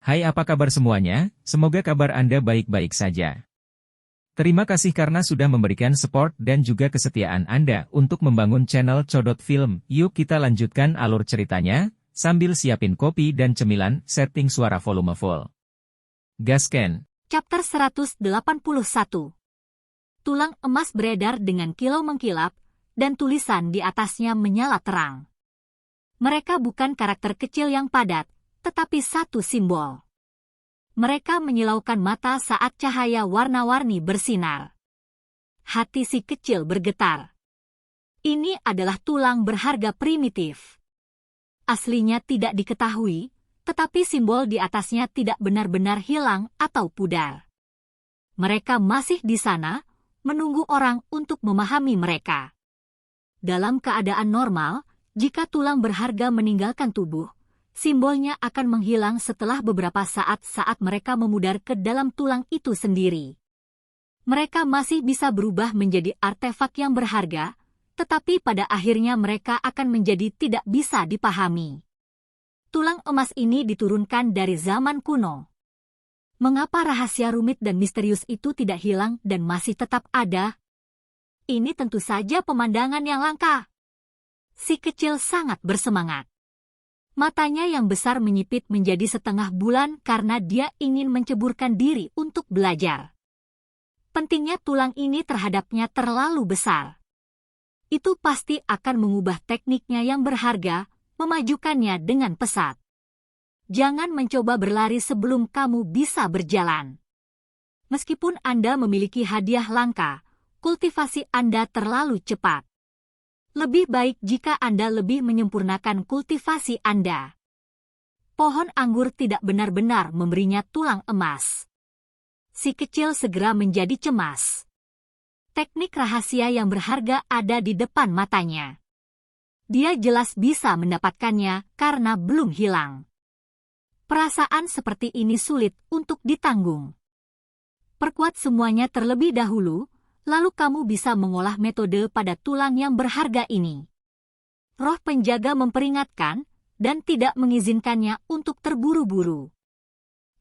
Hai, apa kabar semuanya? Semoga kabar Anda baik-baik saja. Terima kasih karena sudah memberikan support dan juga kesetiaan Anda untuk membangun channel Codot Film. Yuk kita lanjutkan alur ceritanya, sambil siapin kopi dan cemilan, setting suara volume full. Gasken. Chapter 181. Tulang emas beredar dengan kilau mengkilap, dan tulisan di atasnya menyala terang. Mereka bukan karakter kecil yang padat, tetapi satu simbol. Mereka menyilaukan mata saat cahaya warna-warni bersinar. Hati si kecil bergetar. Ini adalah tulang berharga primitif. Aslinya tidak diketahui, tetapi simbol di atasnya tidak benar-benar hilang atau pudar. Mereka masih di sana, menunggu orang untuk memahami mereka. Dalam keadaan normal, jika tulang berharga meninggalkan tubuh, simbolnya akan menghilang setelah beberapa saat mereka memudar ke dalam tulang itu sendiri. Mereka masih bisa berubah menjadi artefak yang berharga, tetapi pada akhirnya mereka akan menjadi tidak bisa dipahami. Tulang emas ini diturunkan dari zaman kuno. Mengapa rahasia rumit dan misterius itu tidak hilang dan masih tetap ada? Ini tentu saja pemandangan yang langka. Si kecil sangat bersemangat. Matanya yang besar menyipit menjadi setengah bulan karena dia ingin menceburkan diri untuk belajar. Pentingnya tulang ini terhadapnya terlalu besar. Itu pasti akan mengubah tekniknya yang berharga, memajukannya dengan pesat. Jangan mencoba berlari sebelum kamu bisa berjalan. Meskipun Anda memiliki hadiah langka, kultivasi Anda terlalu cepat. Lebih baik jika Anda lebih menyempurnakan kultivasi Anda. Pohon anggur tidak benar-benar memberinya tulang emas. Si kecil segera menjadi cemas. Teknik rahasia yang berharga ada di depan matanya. Dia jelas bisa mendapatkannya karena belum hilang. Perasaan seperti ini sulit untuk ditanggung. Perkuat semuanya terlebih dahulu, lalu kamu bisa mengolah metode pada tulang yang berharga ini. Roh penjaga memperingatkan, dan tidak mengizinkannya untuk terburu-buru.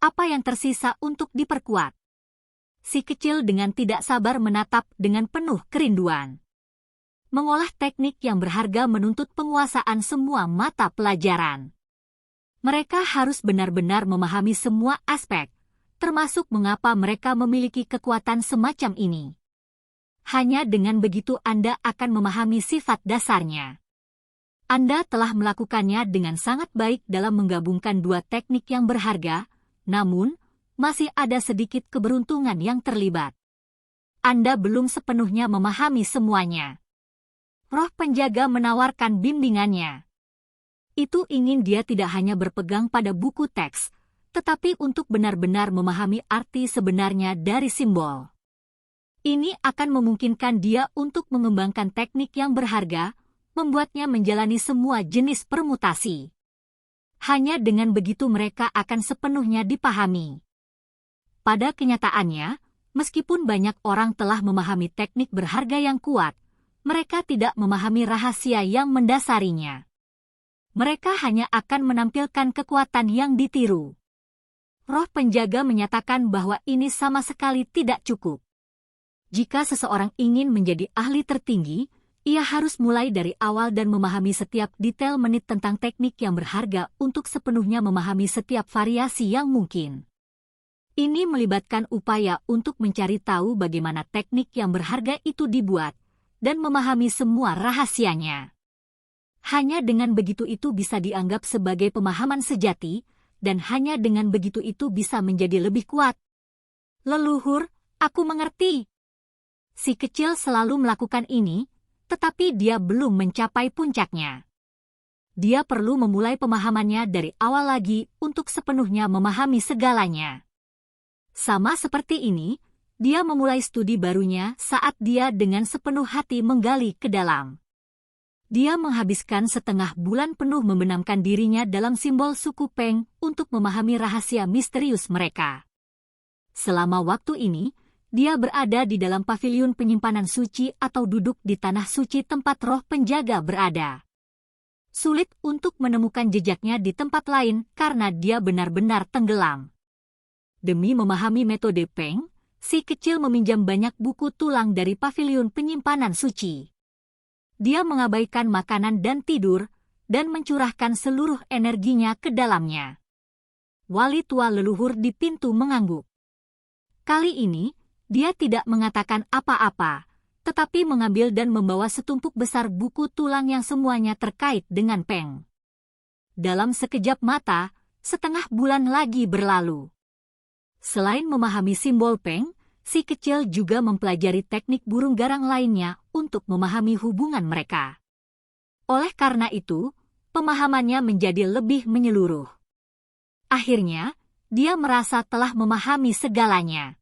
Apa yang tersisa untuk diperkuat? Si kecil dengan tidak sabar menatap dengan penuh kerinduan. Mengolah teknik yang berharga menuntut penguasaan semua mata pelajaran. Mereka harus benar-benar memahami semua aspek, termasuk mengapa mereka memiliki kekuatan semacam ini. Hanya dengan begitu Anda akan memahami sifat dasarnya. Anda telah melakukannya dengan sangat baik dalam menggabungkan dua teknik yang berharga, namun, masih ada sedikit keberuntungan yang terlibat. Anda belum sepenuhnya memahami semuanya. Roh penjaga menawarkan bimbingannya. Itu ingin dia tidak hanya berpegang pada buku teks, tetapi untuk benar-benar memahami arti sebenarnya dari simbol. Ini akan memungkinkan dia untuk mengembangkan teknik yang berharga, membuatnya menjalani semua jenis permutasi. Hanya dengan begitu mereka akan sepenuhnya dipahami. Pada kenyataannya, meskipun banyak orang telah memahami teknik berharga yang kuat, mereka tidak memahami rahasia yang mendasarinya. Mereka hanya akan menampilkan kekuatan yang ditiru. Roh penjaga menyatakan bahwa ini sama sekali tidak cukup. Jika seseorang ingin menjadi ahli tertinggi, ia harus mulai dari awal dan memahami setiap detail menit tentang teknik yang berharga untuk sepenuhnya memahami setiap variasi yang mungkin. Ini melibatkan upaya untuk mencari tahu bagaimana teknik yang berharga itu dibuat, dan memahami semua rahasianya. Hanya dengan begitu itu bisa dianggap sebagai pemahaman sejati, dan hanya dengan begitu itu bisa menjadi lebih kuat. Leluhur, aku mengerti. Si kecil selalu melakukan ini, tetapi dia belum mencapai puncaknya. Dia perlu memulai pemahamannya dari awal lagi untuk sepenuhnya memahami segalanya. Sama seperti ini, dia memulai studi barunya saat dia dengan sepenuh hati menggali ke dalam. Dia menghabiskan setengah bulan penuh membenamkan dirinya dalam simbol suku Peng untuk memahami rahasia misterius mereka. Selama waktu ini, dia berada di dalam paviliun penyimpanan suci atau duduk di tanah suci tempat roh penjaga berada. Sulit untuk menemukan jejaknya di tempat lain karena dia benar-benar tenggelam. Demi memahami metode Peng, si kecil meminjam banyak buku tulang dari paviliun penyimpanan suci. Dia mengabaikan makanan dan tidur, dan mencurahkan seluruh energinya ke dalamnya. Wali tua leluhur di pintu mengangguk. Kali ini, dia tidak mengatakan apa-apa, tetapi mengambil dan membawa setumpuk besar buku tulang yang semuanya terkait dengan Peng. Dalam sekejap mata, setengah bulan lagi berlalu. Selain memahami simbol Peng, si kecil juga mempelajari teknik burung garang lainnya untuk memahami hubungan mereka. Oleh karena itu, pemahamannya menjadi lebih menyeluruh. Akhirnya, dia merasa telah memahami segalanya.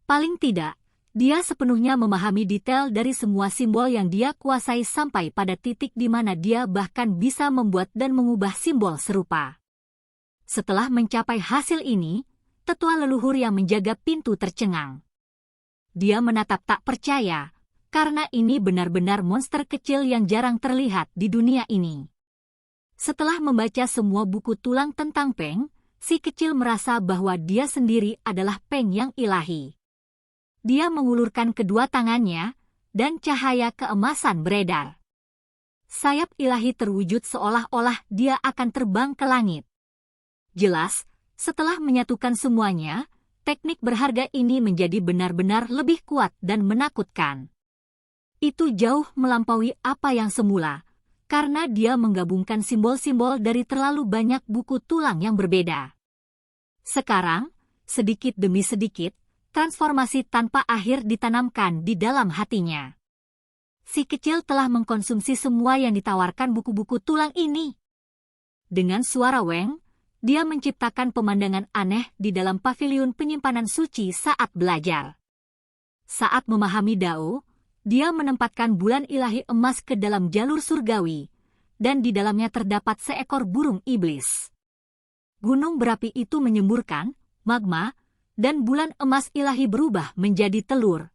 Paling tidak, dia sepenuhnya memahami detail dari semua simbol yang dia kuasai sampai pada titik di mana dia bahkan bisa membuat dan mengubah simbol serupa. Setelah mencapai hasil ini, tetua leluhur yang menjaga pintu tercengang. Dia menatap tak percaya, karena ini benar-benar monster kecil yang jarang terlihat di dunia ini. Setelah membaca semua buku tulang tentang Peng, si kecil merasa bahwa dia sendiri adalah Peng yang ilahi. Dia mengulurkan kedua tangannya, dan cahaya keemasan beredar. Sayap ilahi terwujud seolah-olah dia akan terbang ke langit. Jelas, setelah menyatukan semuanya, teknik berharga ini menjadi benar-benar lebih kuat dan menakutkan. Itu jauh melampaui apa yang semula, karena dia menggabungkan simbol-simbol dari terlalu banyak buku tulang yang berbeda. Sekarang, sedikit demi sedikit, transformasi tanpa akhir ditanamkan di dalam hatinya. Si kecil telah mengkonsumsi semua yang ditawarkan buku-buku tulang ini. Dengan suara Weng, dia menciptakan pemandangan aneh di dalam paviliun penyimpanan suci saat belajar. Saat memahami Dao, dia menempatkan bulan ilahi emas ke dalam jalur surgawi, dan di dalamnya terdapat seekor burung iblis. Gunung berapi itu menyemburkan magma, dan bulan emas ilahi berubah menjadi telur.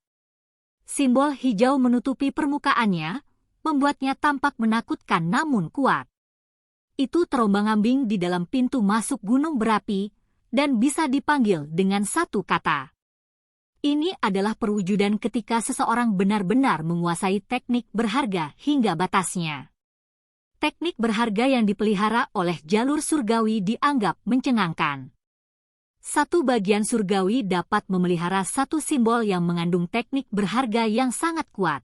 Simbol hijau menutupi permukaannya, membuatnya tampak menakutkan namun kuat. Itu terombang-ambing di dalam pintu masuk gunung berapi, dan bisa dipanggil dengan satu kata. Ini adalah perwujudan ketika seseorang benar-benar menguasai teknik berharga hingga batasnya. Teknik berharga yang dipelihara oleh jalur surgawi dianggap mencengangkan. Satu bagian surgawi dapat memelihara satu simbol yang mengandung teknik berharga yang sangat kuat.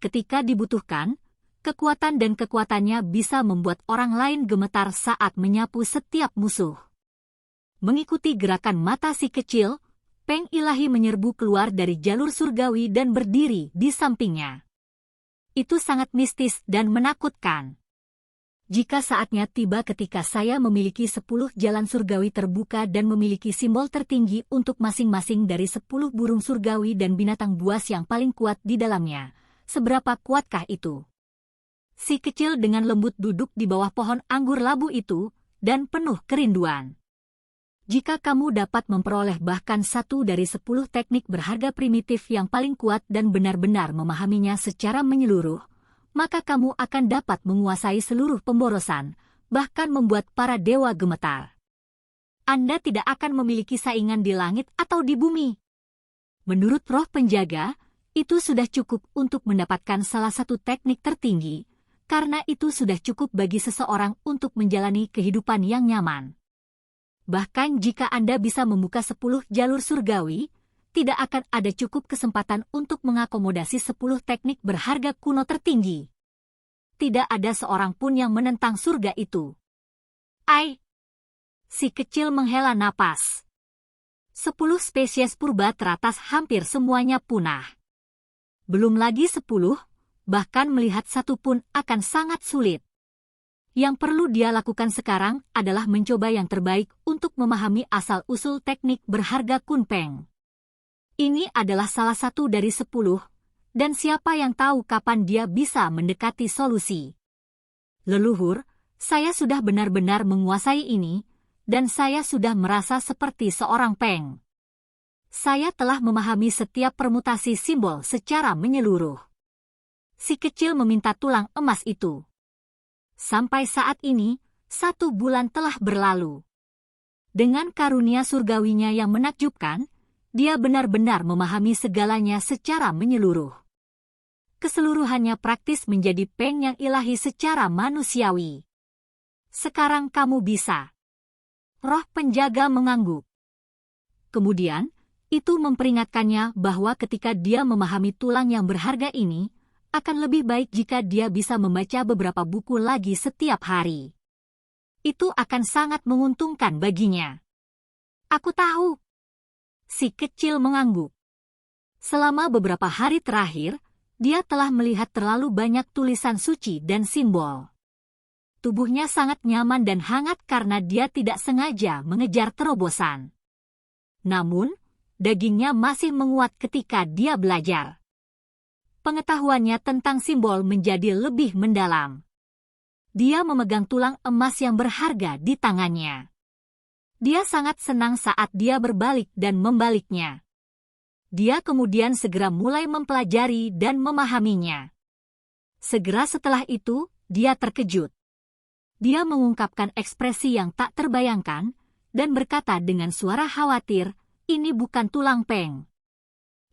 Ketika dibutuhkan, kekuatan dan kekuatannya bisa membuat orang lain gemetar saat menyapu setiap musuh. Mengikuti gerakan mata si kecil, Peng ilahi menyerbu keluar dari jalur surgawi dan berdiri di sampingnya. Itu sangat mistis dan menakutkan. Jika saatnya tiba ketika saya memiliki 10 jalan surgawi terbuka dan memiliki simbol tertinggi untuk masing-masing dari 10 burung surgawi dan binatang buas yang paling kuat di dalamnya, seberapa kuatkah itu? Si kecil dengan lembut duduk di bawah pohon anggur labu itu, dan penuh kerinduan. Jika kamu dapat memperoleh bahkan 1 dari 10 teknik berharga primitif yang paling kuat dan benar-benar memahaminya secara menyeluruh, maka kamu akan dapat menguasai seluruh pemborosan, bahkan membuat para dewa gemetar. Anda tidak akan memiliki saingan di langit atau di bumi. Menurut roh penjaga, itu sudah cukup untuk mendapatkan salah satu teknik tertinggi, karena itu sudah cukup bagi seseorang untuk menjalani kehidupan yang nyaman. Bahkan jika Anda bisa membuka 10 jalur surgawi, tidak akan ada cukup kesempatan untuk mengakomodasi 10 teknik berharga kuno tertinggi. Tidak ada seorang pun yang menentang surga itu. Ai! Si kecil menghela napas. 10 spesies purba teratas hampir semuanya punah. Belum lagi 10, bahkan melihat satu pun akan sangat sulit. Yang perlu dia lakukan sekarang adalah mencoba yang terbaik untuk memahami asal-usul teknik berharga Kun Peng. Ini adalah salah satu dari 10, dan siapa yang tahu kapan dia bisa mendekati solusi. Leluhur, saya sudah benar-benar menguasai ini, dan saya sudah merasa seperti seorang Peng. Saya telah memahami setiap permutasi simbol secara menyeluruh. Si kecil meminta tulang emas itu. Sampai saat ini, 1 bulan telah berlalu. Dengan karunia surgawinya yang menakjubkan, dia benar-benar memahami segalanya secara menyeluruh. Keseluruhannya praktis menjadi Peng yang ilahi secara manusiawi. Sekarang kamu bisa. Roh penjaga mengangguk. Kemudian, itu memperingatkannya bahwa ketika dia memahami tulang yang berharga ini, akan lebih baik jika dia bisa membaca beberapa buku lagi setiap hari. Itu akan sangat menguntungkan baginya. Aku tahu. Si kecil mengangguk. Selama beberapa hari terakhir, dia telah melihat terlalu banyak tulisan suci dan simbol. Tubuhnya sangat nyaman dan hangat karena dia tidak sengaja mengejar terobosan. Namun, dagingnya masih menguat ketika dia belajar. Pengetahuannya tentang simbol menjadi lebih mendalam. Dia memegang tulang emas yang berharga di tangannya. Dia sangat senang saat dia berbalik dan membaliknya. Dia kemudian segera mulai mempelajari dan memahaminya. Segera setelah itu, dia terkejut. Dia mengungkapkan ekspresi yang tak terbayangkan dan berkata dengan suara khawatir, "Ini bukan tulang Peng."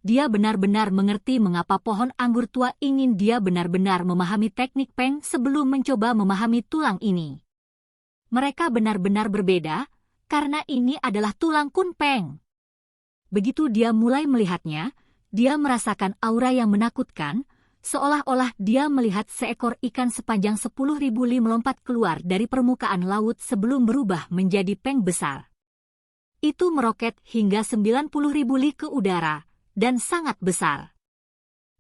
Dia benar-benar mengerti mengapa pohon anggur tua ingin dia benar-benar memahami teknik Peng sebelum mencoba memahami tulang ini. Mereka benar-benar berbeda, karena ini adalah tulang Kun Peng. Begitu dia mulai melihatnya, dia merasakan aura yang menakutkan, seolah-olah dia melihat seekor ikan sepanjang 10.000 li melompat keluar dari permukaan laut sebelum berubah menjadi Peng besar. Itu meroket hingga 90.000 li ke udara, dan sangat besar.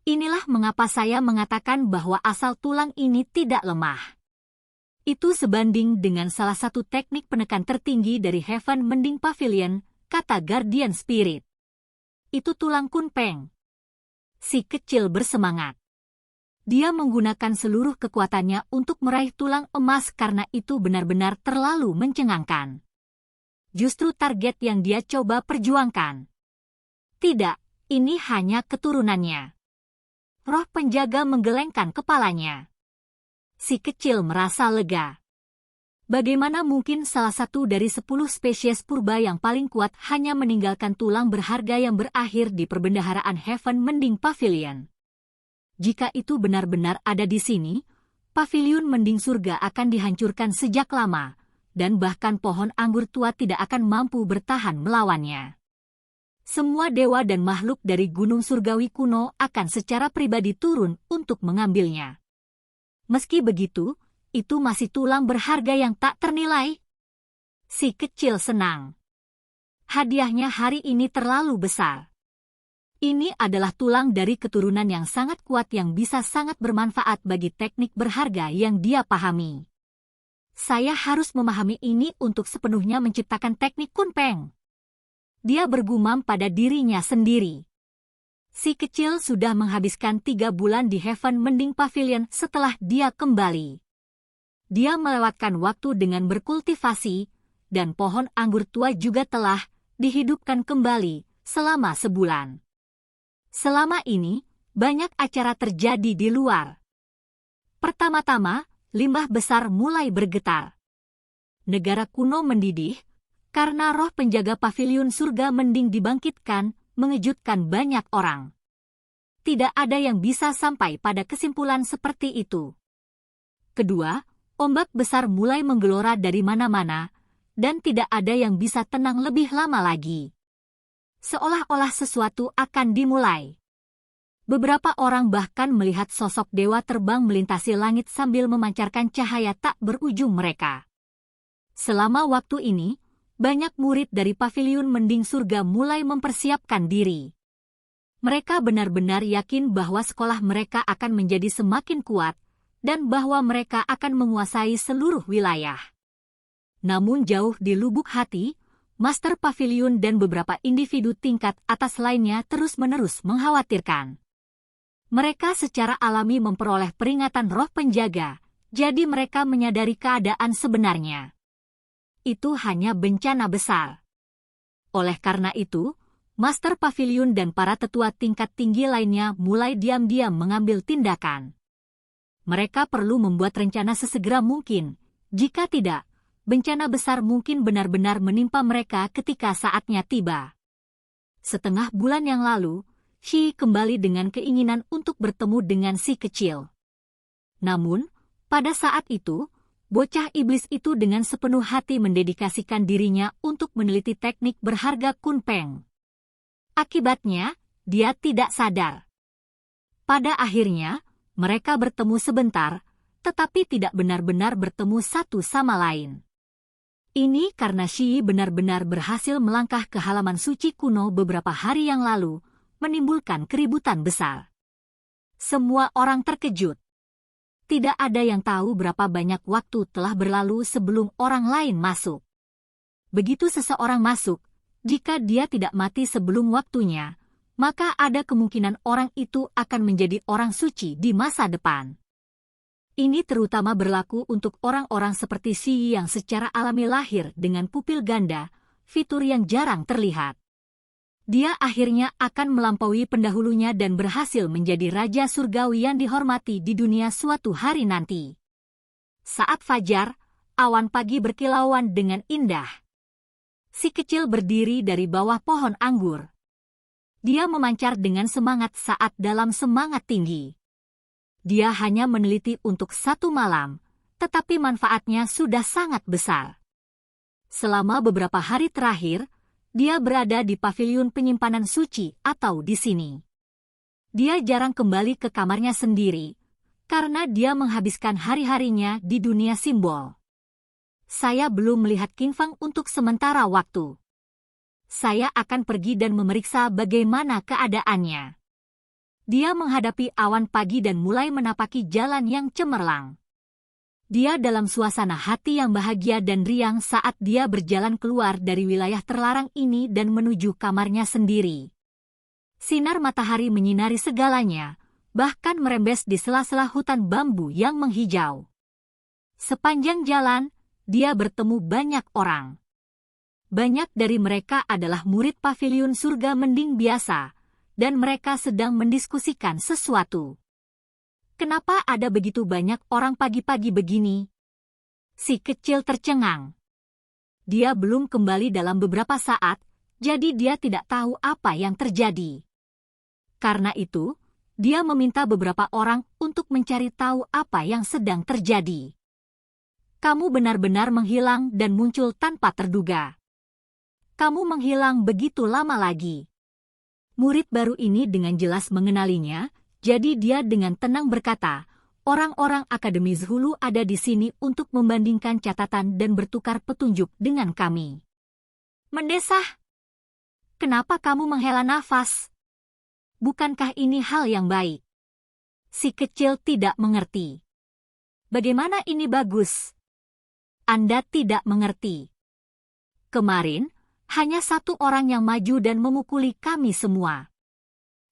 Inilah mengapa saya mengatakan bahwa asal tulang ini tidak lemah. Itu sebanding dengan salah satu teknik penekan tertinggi dari Heaven Mending Pavilion, kata Guardian Spirit. Itu tulang Kun Peng. Si kecil bersemangat. Dia menggunakan seluruh kekuatannya untuk meraih tulang emas karena itu benar-benar terlalu mencengangkan. Justru target yang dia coba perjuangkan. Tidak. Ini hanya keturunannya. Roh penjaga menggelengkan kepalanya. Si kecil merasa lega. Bagaimana mungkin salah satu dari 10 spesies purba yang paling kuat hanya meninggalkan tulang berharga yang berakhir di perbendaharaan Heaven Mending Pavilion? Jika itu benar-benar ada di sini, pavilion mending surga akan dihancurkan sejak lama, dan bahkan pohon anggur tua tidak akan mampu bertahan melawannya. Semua dewa dan makhluk dari gunung surgawi kuno akan secara pribadi turun untuk mengambilnya. Meski begitu, itu masih tulang berharga yang tak ternilai. Si kecil senang. Hadiahnya hari ini terlalu besar. Ini adalah tulang dari keturunan yang sangat kuat yang bisa sangat bermanfaat bagi teknik berharga yang dia pahami. Saya harus memahami ini untuk sepenuhnya menciptakan teknik Kun Peng. Dia bergumam pada dirinya sendiri. Si kecil sudah menghabiskan 3 bulan di Heaven Mending Pavilion setelah dia kembali. Dia melewatkan waktu dengan berkultivasi, dan pohon anggur tua juga telah dihidupkan kembali selama sebulan. Selama ini, banyak acara terjadi di luar. Pertama-tama, limbah besar mulai bergetar. Negara kuno mendidih, karena roh penjaga pavilion surga mending dibangkitkan, mengejutkan banyak orang. Tidak ada yang bisa sampai pada kesimpulan seperti itu. Kedua, ombak besar mulai menggelora dari mana-mana, dan tidak ada yang bisa tenang lebih lama lagi. Seolah-olah sesuatu akan dimulai. Beberapa orang bahkan melihat sosok dewa terbang melintasi langit sambil memancarkan cahaya tak berujung mereka. Selama waktu ini, banyak murid dari pavilion mending surga mulai mempersiapkan diri. Mereka benar-benar yakin bahwa sekolah mereka akan menjadi semakin kuat, dan bahwa mereka akan menguasai seluruh wilayah. Namun jauh di lubuk hati, Master Pavilion dan beberapa individu tingkat atas lainnya terus-menerus mengkhawatirkan. Mereka secara alami memperoleh peringatan roh penjaga, jadi mereka menyadari keadaan sebenarnya. Itu hanya bencana besar. Oleh karena itu, Master Pavilion dan para tetua tingkat tinggi lainnya mulai diam-diam mengambil tindakan. Mereka perlu membuat rencana sesegera mungkin. Jika tidak, bencana besar mungkin benar-benar menimpa mereka ketika saatnya tiba. Setengah bulan yang lalu, Shi kembali dengan keinginan untuk bertemu dengan si kecil. Namun, pada saat itu, bocah iblis itu dengan sepenuh hati mendedikasikan dirinya untuk meneliti teknik berharga Kunpeng. Akibatnya, dia tidak sadar. Pada akhirnya, mereka bertemu sebentar, tetapi tidak benar-benar bertemu satu sama lain. Ini karena Shi benar-benar berhasil melangkah ke halaman suci kuno beberapa hari yang lalu, menimbulkan keributan besar. Semua orang terkejut. Tidak ada yang tahu berapa banyak waktu telah berlalu sebelum orang lain masuk. Begitu seseorang masuk, jika dia tidak mati sebelum waktunya, maka ada kemungkinan orang itu akan menjadi orang suci di masa depan. Ini terutama berlaku untuk orang-orang seperti Shi yang secara alami lahir dengan pupil ganda, fitur yang jarang terlihat. Dia akhirnya akan melampaui pendahulunya dan berhasil menjadi raja surgawi yang dihormati di dunia suatu hari nanti. Saat fajar, awan pagi berkilauan dengan indah. Si kecil berdiri dari bawah pohon anggur. Dia memancar dengan semangat saat dalam semangat tinggi. Dia hanya meneliti untuk satu malam, tetapi manfaatnya sudah sangat besar. Selama beberapa hari terakhir, dia berada di paviliun penyimpanan suci atau di sini. Dia jarang kembali ke kamarnya sendiri, karena dia menghabiskan hari-harinya di dunia simbol. Saya belum melihat King Fang untuk sementara waktu. Saya akan pergi dan memeriksa bagaimana keadaannya. Dia menghadapi awan pagi dan mulai menapaki jalan yang cemerlang. Dia dalam suasana hati yang bahagia dan riang saat dia berjalan keluar dari wilayah terlarang ini dan menuju kamarnya sendiri. Sinar matahari menyinari segalanya, bahkan merembes di sela-sela hutan bambu yang menghijau. Sepanjang jalan, dia bertemu banyak orang. Banyak dari mereka adalah murid paviliun surga mending biasa, dan mereka sedang mendiskusikan sesuatu. Kenapa ada begitu banyak orang pagi-pagi begini? Si kecil tercengang. Dia belum kembali dalam beberapa saat, jadi dia tidak tahu apa yang terjadi. Karena itu, dia meminta beberapa orang untuk mencari tahu apa yang sedang terjadi. Kamu benar-benar menghilang dan muncul tanpa terduga. Kamu menghilang begitu lama lagi. Murid baru ini dengan jelas mengenalinya, jadi dia dengan tenang berkata, orang-orang Akademi Zhulu ada di sini untuk membandingkan catatan dan bertukar petunjuk dengan kami. Mendesah. Kenapa kamu menghela nafas? Bukankah ini hal yang baik? Si kecil tidak mengerti. Bagaimana ini bagus? Anda tidak mengerti. Kemarin, hanya satu orang yang maju dan memukuli kami semua.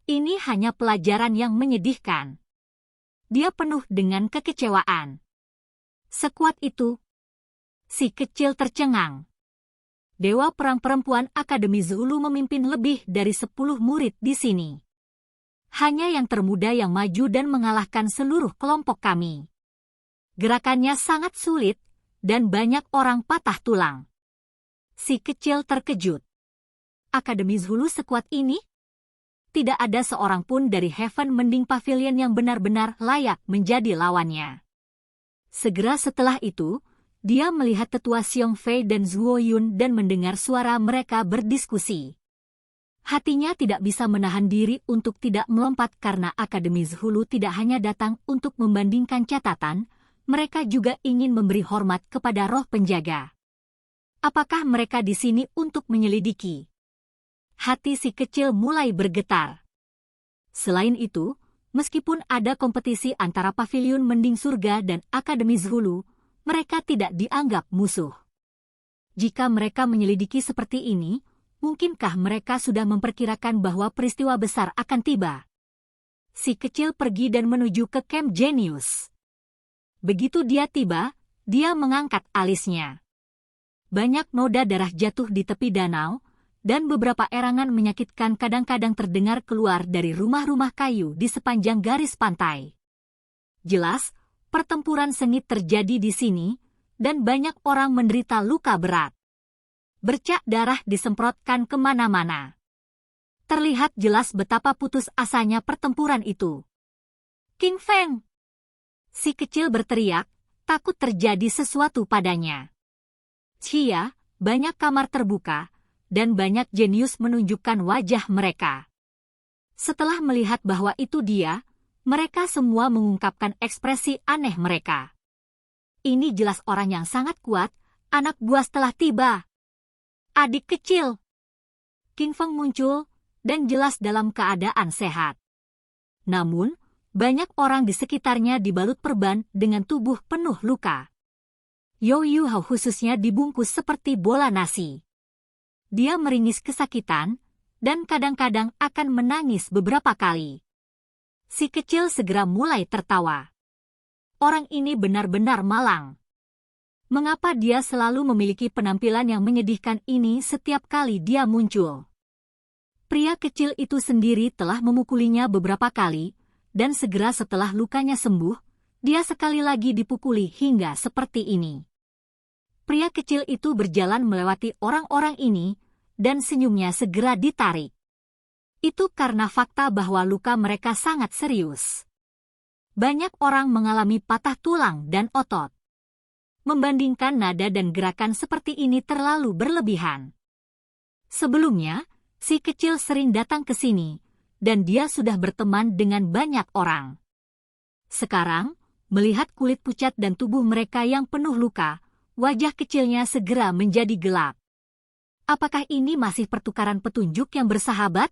Ini hanya pelajaran yang menyedihkan. Dia penuh dengan kekecewaan. Sekuat itu, si kecil tercengang. Dewa Perang Perempuan Akademi Zhulu memimpin lebih dari 10 murid di sini. Hanya yang termuda yang maju dan mengalahkan seluruh kelompok kami. Gerakannya sangat sulit, dan banyak orang patah tulang. Si kecil terkejut. Akademi Zhulu sekuat ini? Tidak ada seorang pun dari Heaven Mending Pavilion yang benar-benar layak menjadi lawannya. Segera setelah itu, dia melihat tetua Xiong Fei dan Zhuo Yun dan mendengar suara mereka berdiskusi. Hatinya tidak bisa menahan diri untuk tidak melompat karena Akademi Zhulu tidak hanya datang untuk membandingkan catatan, mereka juga ingin memberi hormat kepada roh penjaga. Apakah mereka di sini untuk menyelidiki? Hati si kecil mulai bergetar. Selain itu, meskipun ada kompetisi antara Paviliun Mending Surga dan Akademi Zhulu, mereka tidak dianggap musuh. Jika mereka menyelidiki seperti ini, mungkinkah mereka sudah memperkirakan bahwa peristiwa besar akan tiba? Si kecil pergi dan menuju ke Camp Genius. Begitu dia tiba, dia mengangkat alisnya. Banyak noda darah jatuh di tepi danau, dan beberapa erangan menyakitkan kadang-kadang terdengar keluar dari rumah-rumah kayu di sepanjang garis pantai. Jelas, Pertempuran sengit terjadi di sini, dan banyak orang menderita luka berat. Bercak darah disemprotkan kemana-mana. Terlihat jelas betapa putus asanya pertempuran itu. King Feng! Si kecil berteriak, takut terjadi sesuatu padanya. Cia, banyak kamar terbuka, dan banyak jenius menunjukkan wajah mereka. Setelah melihat bahwa itu dia, mereka semua mengungkapkan ekspresi aneh mereka. Ini jelas orang yang sangat kuat, anak buah telah tiba. Adik kecil. King Feng muncul, dan jelas dalam keadaan sehat. Namun, banyak orang di sekitarnya dibalut perban dengan tubuh penuh luka. Yo Yu Hao khususnya dibungkus seperti bola nasi. Dia meringis kesakitan, dan kadang-kadang akan menangis beberapa kali. Si kecil segera mulai tertawa. Orang ini benar-benar malang. Mengapa dia selalu memiliki penampilan yang menyedihkan ini setiap kali dia muncul? Pria kecil itu sendiri telah memukulinya beberapa kali, dan segera setelah lukanya sembuh, dia sekali lagi dipukuli hingga seperti ini. Pria kecil itu berjalan melewati orang-orang ini, dan senyumnya segera ditarik. Itu karena fakta bahwa luka mereka sangat serius. Banyak orang mengalami patah tulang dan otot. Membandingkan nada dan gerakan seperti ini terlalu berlebihan. Sebelumnya, si kecil sering datang ke sini, dan dia sudah berteman dengan banyak orang. Sekarang, melihat kulit pucat dan tubuh mereka yang penuh luka, wajah kecilnya segera menjadi gelap. Apakah ini masih pertukaran petunjuk yang bersahabat?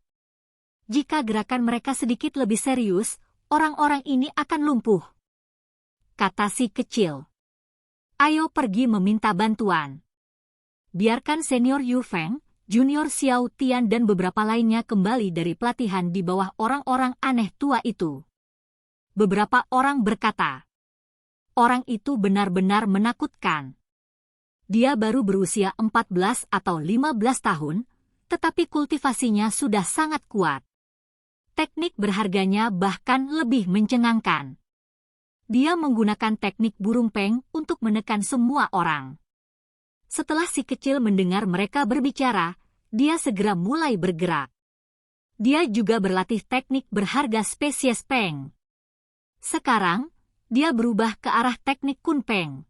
Jika gerakan mereka sedikit lebih serius, orang-orang ini akan lumpuh. Kata si kecil. Ayo pergi meminta bantuan. Biarkan senior Yu Feng, junior Xiao Tian dan beberapa lainnya kembali dari pelatihan di bawah orang-orang aneh tua itu. Beberapa orang berkata, orang itu benar-benar menakutkan. Dia baru berusia 14 atau 15 tahun, tetapi kultivasinya sudah sangat kuat. Teknik berharganya bahkan lebih mencengangkan. Dia menggunakan teknik burung peng untuk menekan semua orang. Setelah si kecil mendengar mereka berbicara, dia segera mulai bergerak. Dia juga berlatih teknik berharga spesies peng. Sekarang, dia berubah ke arah teknik kun peng.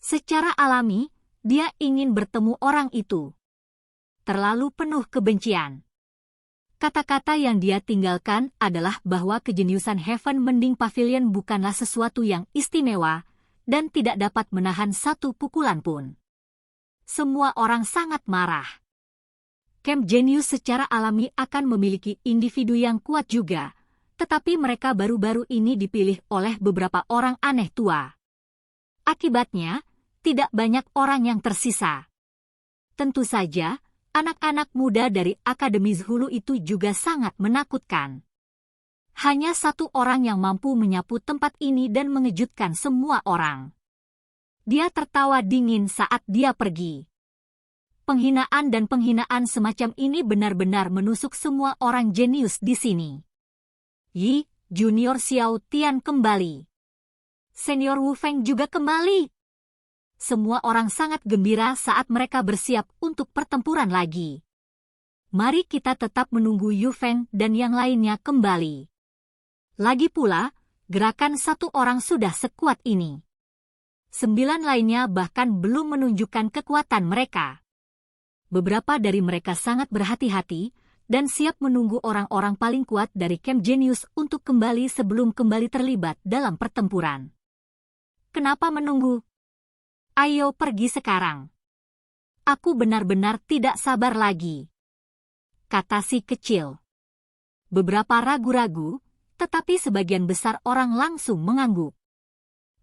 Secara alami, dia ingin bertemu orang itu. Terlalu penuh kebencian. Kata-kata yang dia tinggalkan adalah bahwa kejeniusan Heaven Mending Pavilion bukanlah sesuatu yang istimewa, dan tidak dapat menahan satu pukulan pun. Semua orang sangat marah. Camp Genius secara alami akan memiliki individu yang kuat juga, tetapi mereka baru-baru ini dipilih oleh beberapa orang aneh tua. Akibatnya, tidak banyak orang yang tersisa. Tentu saja, anak-anak muda dari Akademi Hulu itu juga sangat menakutkan. Hanya satu orang yang mampu menyapu tempat ini dan mengejutkan semua orang. Dia tertawa dingin saat dia pergi. Penghinaan dan penghinaan semacam ini benar-benar menusuk semua orang jenius di sini. Yi, Junior Xiao Tian kembali. Senior Wu Feng juga kembali. Semua orang sangat gembira saat mereka bersiap untuk pertempuran lagi. Mari kita tetap menunggu Yu Feng dan yang lainnya kembali. Lagi pula, gerakan satu orang sudah sekuat ini. 9 lainnya bahkan belum menunjukkan kekuatan mereka. Beberapa dari mereka sangat berhati-hati dan siap menunggu orang-orang paling kuat dari Camp Genius untuk kembali sebelum kembali terlibat dalam pertempuran. Kenapa menunggu? Ayo pergi sekarang. Aku benar-benar tidak sabar lagi. Kata si kecil. Beberapa ragu-ragu, tetapi sebagian besar orang langsung mengangguk.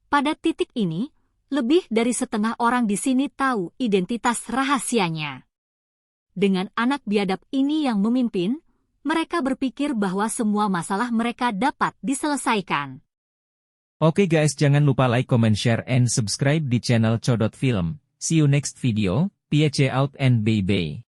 Pada titik ini, lebih dari setengah orang di sini tahu identitas rahasianya. Dengan anak biadab ini yang memimpin, mereka berpikir bahwa semua masalah mereka dapat diselesaikan. Oke guys, jangan lupa like, comment, share, and subscribe di channel Codot Film. See you next video, peace out and bye-bye.